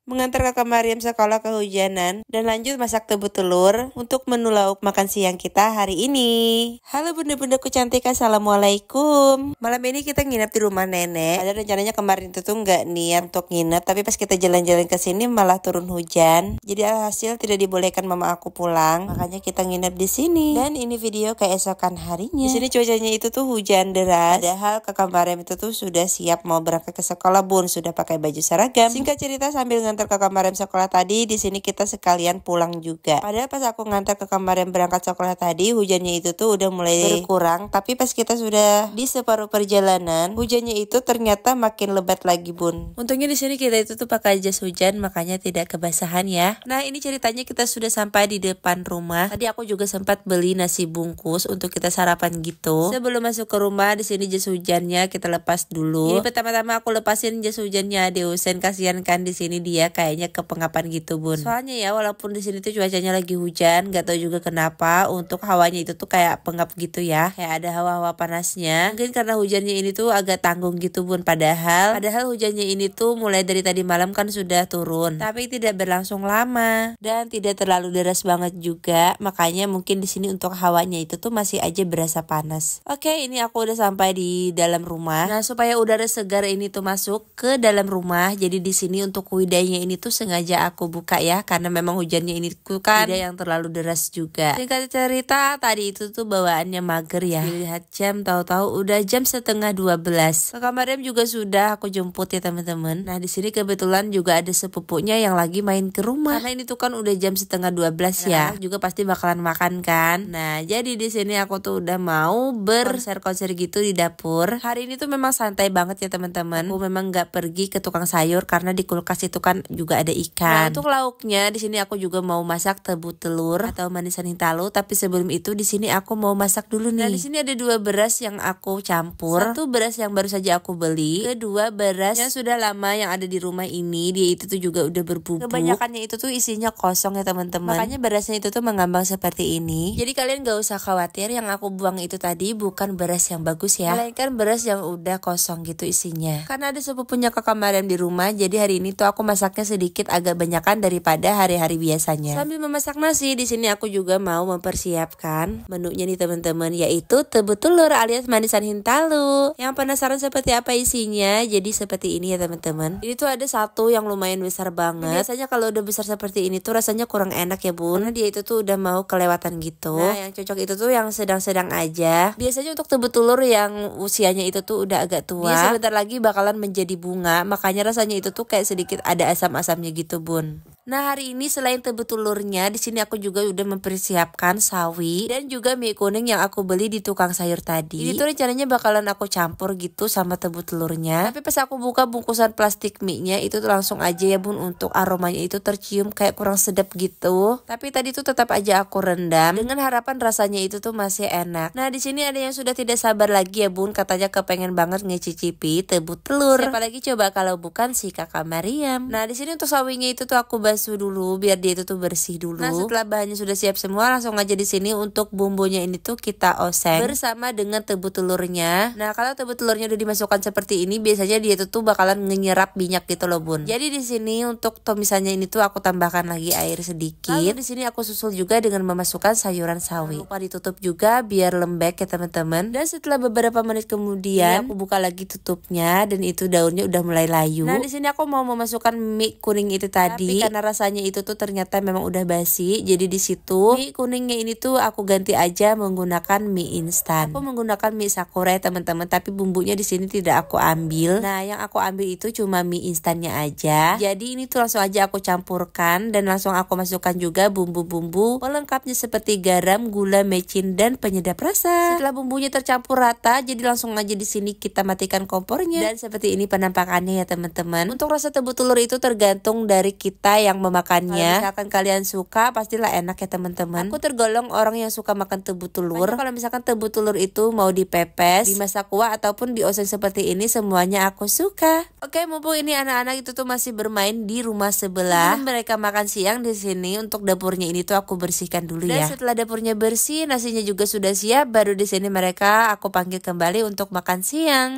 mengantar kakak Mariam sekolah kehujanan, dan lanjut masak tebu telur untuk menu lauk makan siang kita hari ini. Halo bunda-bundaku cantik, assalamualaikum. Malam ini kita nginep di rumah nenek. Ada rencananya kemarin itu tuh nggak niat untuk nginep, tapi pas kita jalan-jalan ke sini malah turun hujan. Jadi alhasil tidak dibolehkan mama aku pulang, makanya kita nginep di sini. Dan ini video keesokan harinya. Di sini cuacanya itu tuh hujan deras. Padahal kakak Mariam itu tuh sudah siap mau berangkat ke sekolah bun, sudah pakai baju seragam. Singkat cerita sambil ngantar kakak Mariam sekolah tadi, di sini kita sekalian pulang juga. Padahal pas aku ngantar kakak Mariam berangkat sekolah tadi, hujannya itu tuh udah mulai berkurang. Tapi pas kita sudah di separuh perjalanan, hujannya itu ternyata makin lebat lagi bun. Untungnya di sini kita itu tuh pakai jas hujan, makanya tidak kebasahan ya. Nah ini ceritanya kita sudah sampai di depan rumah. Tadi aku juga sempat beli nasi bungkus untuk kita sarapan gitu. Sebelum masuk ke rumah, di sini jas hujannya kita lepas dulu. Ini pertama-tama aku lepasin jas hujannya Deusen, kasihan kan di sini dia kayaknya kepengapan gitu bun. Soalnya ya walaupun di sini tuh cuacanya lagi hujan, gak tahu juga kenapa untuk hawanya itu tuh kayak pengap gitu ya, kayak ada hawa-hawa panasnya. Mungkin karena hujannya ini tuh agak tanggung gitu bun. Padahal hujannya ini tuh mulai dari tadi malam kan sudah turun, tapi tidak berlangsung lama dan tidak terlalu deras banget juga. Makanya mungkin di sini untuk hawanya itu tuh masih aja berasa panas. Oke, ini aku udah sampai di dalam rumah. Nah supaya udara segar ini tuh masuk ke dalam rumah, jadi di sini untuk widaynya ini tuh sengaja aku buka ya, karena memang hujannya ini tuh kan tidak yang terlalu deras juga. Singkat cerita tadi itu tuh bawaannya mager ya. Dilihat jam, tahu-tahu udah jam setengah 12. Kakak Mariam juga sudah aku jemput ya teman-teman. Nah di sini kebetulan juga ada sepupunya yang lagi main ke rumah. Karena ini tuh kan udah jam setengah 12 ya. Juga pasti bakalan makan kan. Nah jadi di sini aku tuh udah mau berkonser-konser gitu di dapur. Hari ini tuh memang santai banget ya teman-teman. Aku memang nggak pergi ke tukang sayur karena di kulkas itu kan juga ada ikan. Nah untuk lauknya di sini aku juga mau masak tebu telur atau manisan hintalo. Tapi sebelum itu di sini aku mau masak dulu nih. Nah di sini ada 2 beras yang aku campur. Satu beras yang baru saja aku beli. Kedua beras yang sudah lama yang ada di rumah ini. Dia itu tuh juga udah berbubuk. Kebanyakannya itu tuh isinya kosong ya teman-teman. Makanya berasnya itu tuh mengambang seperti ini. Jadi kalian gak usah khawatir, yang aku buang itu tadi bukan beras yang bagus ya, melainkan beras yang udah kosong gitu isinya. Karena ada sepupunya kakak Mariam di rumah, jadi hari ini tuh aku masaknya sedikit agak banyakan daripada hari-hari biasanya. Sambil memasak nasi, di sini aku juga mau mempersiapkan menunya nih teman-teman, yaitu tebu telur alias manisan hintalo. Yang penasaran seperti apa isinya? Jadi seperti ini ya teman-teman. Ini tuh ada satu yang lumayan besar banget. Biasanya kalau udah besar seperti ini tuh rasanya kurang enak ya bun, karena dia itu tuh udah mau kelewatan gitu. Nah yang cocok itu tuh yang sedang-sedang aja. Biasanya untuk tebu telur yang usianya itu tuh udah agak tua, dia sebentar lagi bakalan menjadi bunga, makanya rasanya itu tuh kayak sedikit ada asam-asamnya gitu bun. Nah hari ini selain tebu telurnya, di sini aku juga udah mempersiapkan sawi dan juga mie kuning yang aku beli di tukang sayur tadi. Ini tuh rencananya bakalan aku campur gitu sama tebu telurnya. Tapi pas aku buka bungkusan plastik mie-nya itu tuh langsung aja ya bun, untuk aromanya itu tercium kayak kurang sedap gitu. Tapi tadi tuh tetap aja aku rendam dengan harapan rasanya itu tuh masih enak. Nah di sini ada yang sudah tidak sabar lagi ya bun, katanya kepengen banget ngecicipi tebu telur. Siapa lagi coba kalau bukan si kakak Mariam. Nah di sini untuk sawinya itu tuh aku basuh dulu biar dia itu tuh bersih dulu. Nah setelah bahannya sudah siap semua, langsung aja di sini untuk bumbunya ini tuh kita oseng bersama dengan tebu telurnya. Nah kalau tebu telurnya udah dimasukkan seperti ini, biasanya dia itu tuh bakalan menyerap minyak gitu loh bun. Jadi di sini untuk tumisannya ini tuh aku tambahkan lagi air sedikit. Lalu di sini aku susul juga dengan memasukkan sayuran sawi. Lupa ditutup juga biar lembek ya teman-teman. Dan setelah beberapa menit kemudian aku buka lagi tutupnya dan itu daunnya udah mulai layu. Nah di sini aku mau memasukkan mie kuning itu tadi, tapi karena rasanya itu tuh ternyata memang udah basi, jadi di situ mie kuningnya ini tuh aku ganti aja menggunakan mie instan. Aku menggunakan mie sakura ya teman-teman, tapi bumbunya di sini tidak aku ambil. Nah yang aku ambil itu cuma mie instannya aja. Jadi ini tuh langsung aja aku campurkan dan langsung aku masukkan juga bumbu-bumbu pelengkapnya seperti garam, gula, mecin dan penyedap rasa. Setelah bumbunya tercampur rata, jadi langsung aja di sini kita matikan kompornya. Dan seperti ini penampakannya ya teman-teman. Untuk rasa tebu telur itu tergantung dari kita yang memakannya. Kalau misalkan kalian suka, pastilah enak ya teman-teman. Aku tergolong orang yang suka makan tebu telur. Kalau misalkan tebu telur itu mau dipepes, dimasak kuah ataupun dioseng seperti ini, semuanya aku suka. Oke, mumpung ini anak-anak itu tuh masih bermain di rumah sebelah, mereka makan siang di sini. Untuk dapurnya ini tuh aku bersihkan dulu ya. Dan setelah dapurnya bersih, nasinya juga sudah siap, baru di sini mereka aku panggil kembali untuk makan siang.